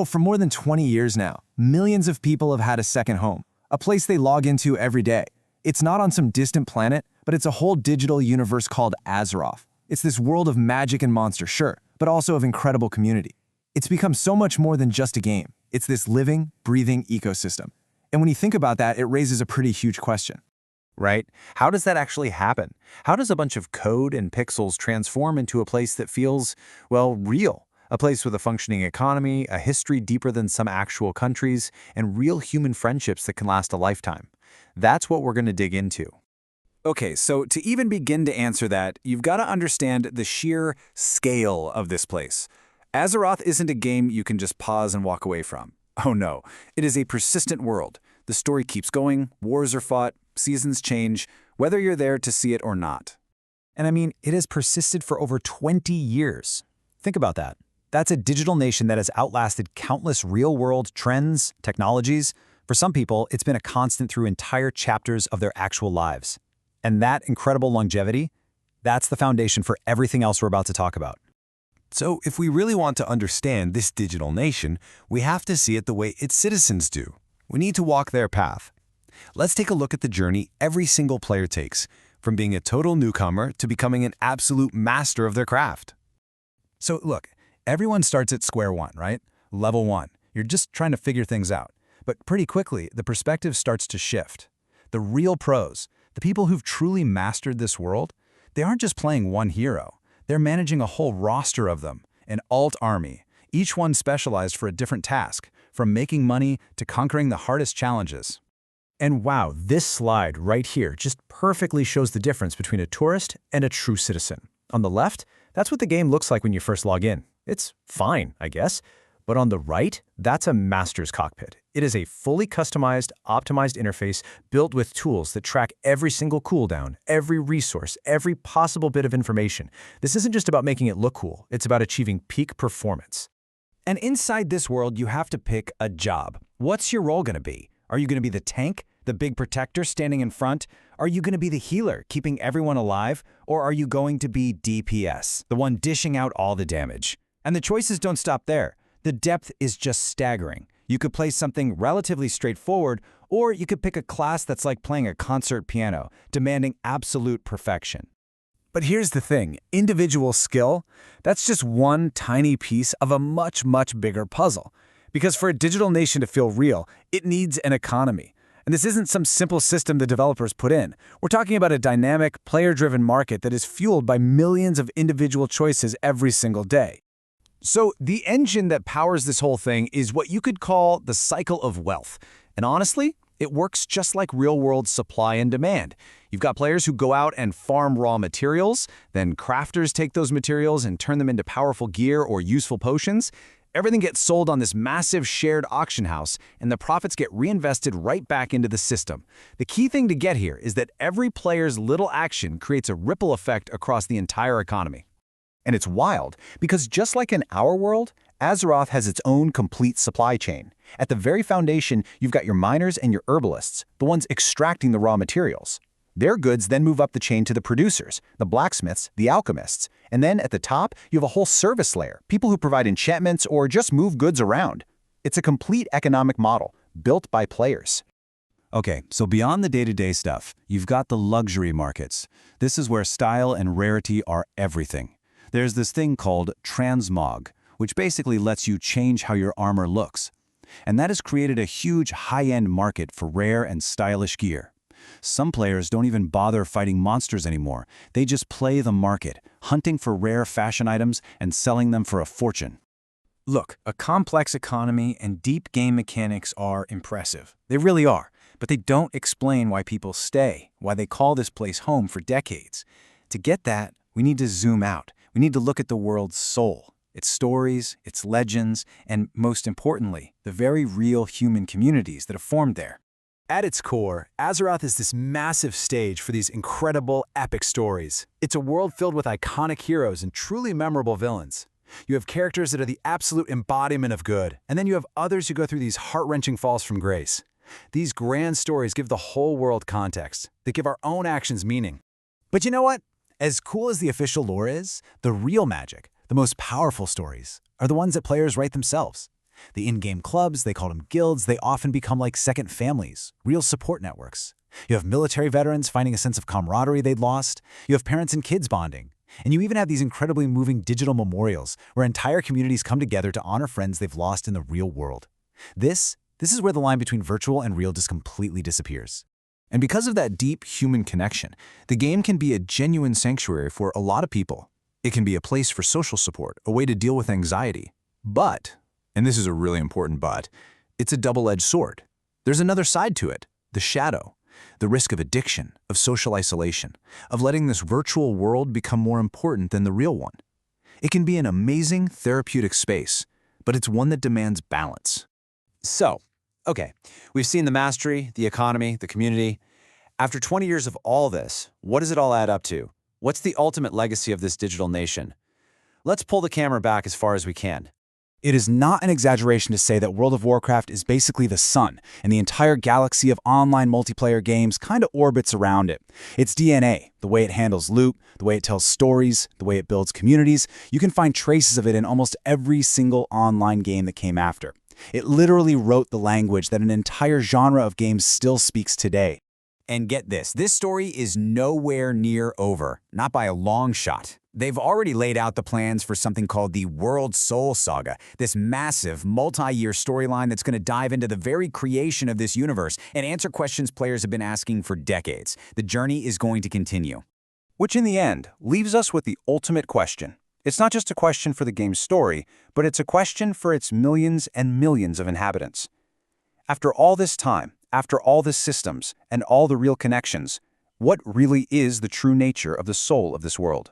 For more than 20 years now, millions of people have had a second home, a place they log into every day. It's not on some distant planet, but it's a whole digital universe called Azeroth. It's this world of magic and monsters, sure, but also of incredible community. It's become so much more than just a game. It's this living, breathing ecosystem. And when you think about that, it raises a pretty huge question. Right? How does that actually happen? How does a bunch of code and pixels transform into a place that feels, well, real? A place with a functioning economy, a history deeper than some actual countries, and real human friendships that can last a lifetime. That's what we're going to dig into. Okay, so to even begin to answer that, you've got to understand the sheer scale of this place. Azeroth isn't a game you can just pause and walk away from. Oh no, it is a persistent world. The story keeps going, wars are fought, seasons change, whether you're there to see it or not. And I mean, it has persisted for over 20 years. Think about that. That's a digital nation that has outlasted countless real-world trends, technologies. For some people, it's been a constant through entire chapters of their actual lives. And that incredible longevity, that's the foundation for everything else we're about to talk about. So if we really want to understand this digital nation, we have to see it the way its citizens do. We need to walk their path. Let's take a look at the journey every single player takes, from being a total newcomer to becoming an absolute master of their craft. So look, everyone starts at square one, right? Level 1. You're just trying to figure things out. But pretty quickly, the perspective starts to shift. The real pros, the people who've truly mastered this world, they aren't just playing one hero. They're managing a whole roster of them, an alt army, each one specialized for a different task, from making money to conquering the hardest challenges. And wow, this slide right here just perfectly shows the difference between a tourist and a true citizen. On the left, that's what the game looks like when you first log in. It's fine, I guess. But on the right, that's a master's cockpit. It is a fully customized, optimized interface built with tools that track every single cooldown, every resource, every possible bit of information. This isn't just about making it look cool. It's about achieving peak performance. And inside this world, you have to pick a job. What's your role going to be? Are you going to be the tank, the big protector standing in front? Are you going to be the healer, keeping everyone alive? Or are you going to be DPS, the one dishing out all the damage? And the choices don't stop there. The depth is just staggering. You could play something relatively straightforward, or you could pick a class that's like playing a concert piano, demanding absolute perfection. But here's the thing, individual skill, that's just one tiny piece of a much, much bigger puzzle. Because for a digital nation to feel real, it needs an economy. And this isn't some simple system the developers put in. We're talking about a dynamic, player-driven market that is fueled by millions of individual choices every single day. So the engine that powers this whole thing is what you could call the cycle of wealth. And honestly, it works just like real-world supply and demand. You've got players who go out and farm raw materials, then crafters take those materials and turn them into powerful gear or useful potions. Everything gets sold on this massive shared auction house, and the profits get reinvested right back into the system. The key thing to get here is that every player's little action creates a ripple effect across the entire economy. And it's wild, because just like in our world, Azeroth has its own complete supply chain. At the very foundation, you've got your miners and your herbalists, the ones extracting the raw materials. Their goods then move up the chain to the producers, the blacksmiths, the alchemists. And then at the top, you have a whole service layer, people who provide enchantments or just move goods around. It's a complete economic model, built by players. Okay, so beyond the day-to-day stuff, you've got the luxury markets. This is where style and rarity are everything. There's this thing called transmog, which basically lets you change how your armor looks. And that has created a huge high-end market for rare and stylish gear. Some players don't even bother fighting monsters anymore. They just play the market, hunting for rare fashion items and selling them for a fortune. Look, a complex economy and deep game mechanics are impressive. They really are. But they don't explain why people stay, why they call this place home for decades. To get that, we need to zoom out. We need to look at the world's soul, its stories, its legends, and most importantly, the very real human communities that have formed there. At its core, Azeroth is this massive stage for these incredible, epic stories. It's a world filled with iconic heroes and truly memorable villains. You have characters that are the absolute embodiment of good, and then you have others who go through these heart-wrenching falls from grace. These grand stories give the whole world context. They give our own actions meaning. But you know what? As cool as the official lore is, the real magic, the most powerful stories, are the ones that players write themselves. The in-game clubs, they call them guilds, they often become like second families, real support networks. You have military veterans finding a sense of camaraderie they'd lost. You have parents and kids bonding. And you even have these incredibly moving digital memorials where entire communities come together to honor friends they've lost in the real world. This is where the line between virtual and real just completely disappears. And because of that deep human connection, the game can be a genuine sanctuary for a lot of people. It can be a place for social support, a way to deal with anxiety. But, and this is a really important but, it's a double-edged sword. There's another side to it, the shadow, the risk of addiction, of social isolation, of letting this virtual world become more important than the real one. It can be an amazing therapeutic space, but it's one that demands balance. So, okay, we've seen the mastery, the economy, the community. After 20 years of all this, what does it all add up to? What's the ultimate legacy of this digital nation? Let's pull the camera back as far as we can. It is not an exaggeration to say that World of Warcraft is basically the sun, and the entire galaxy of online multiplayer games kind of orbits around it. Its DNA, the way it handles loot, the way it tells stories, the way it builds communities, you can find traces of it in almost every single online game that came after. It literally wrote the language that an entire genre of games still speaks today. And get this story is nowhere near over, not by a long shot. They've already laid out the plans for something called the World Soul Saga, this massive, multi-year storyline that's going to dive into the very creation of this universe and answer questions players have been asking for decades. The journey is going to continue. Which in the end leaves us with the ultimate question. It's not just a question for the game's story, but it's a question for its millions and millions of inhabitants. After all this time, after all the systems and all the real connections, what really is the true nature of the soul of this world?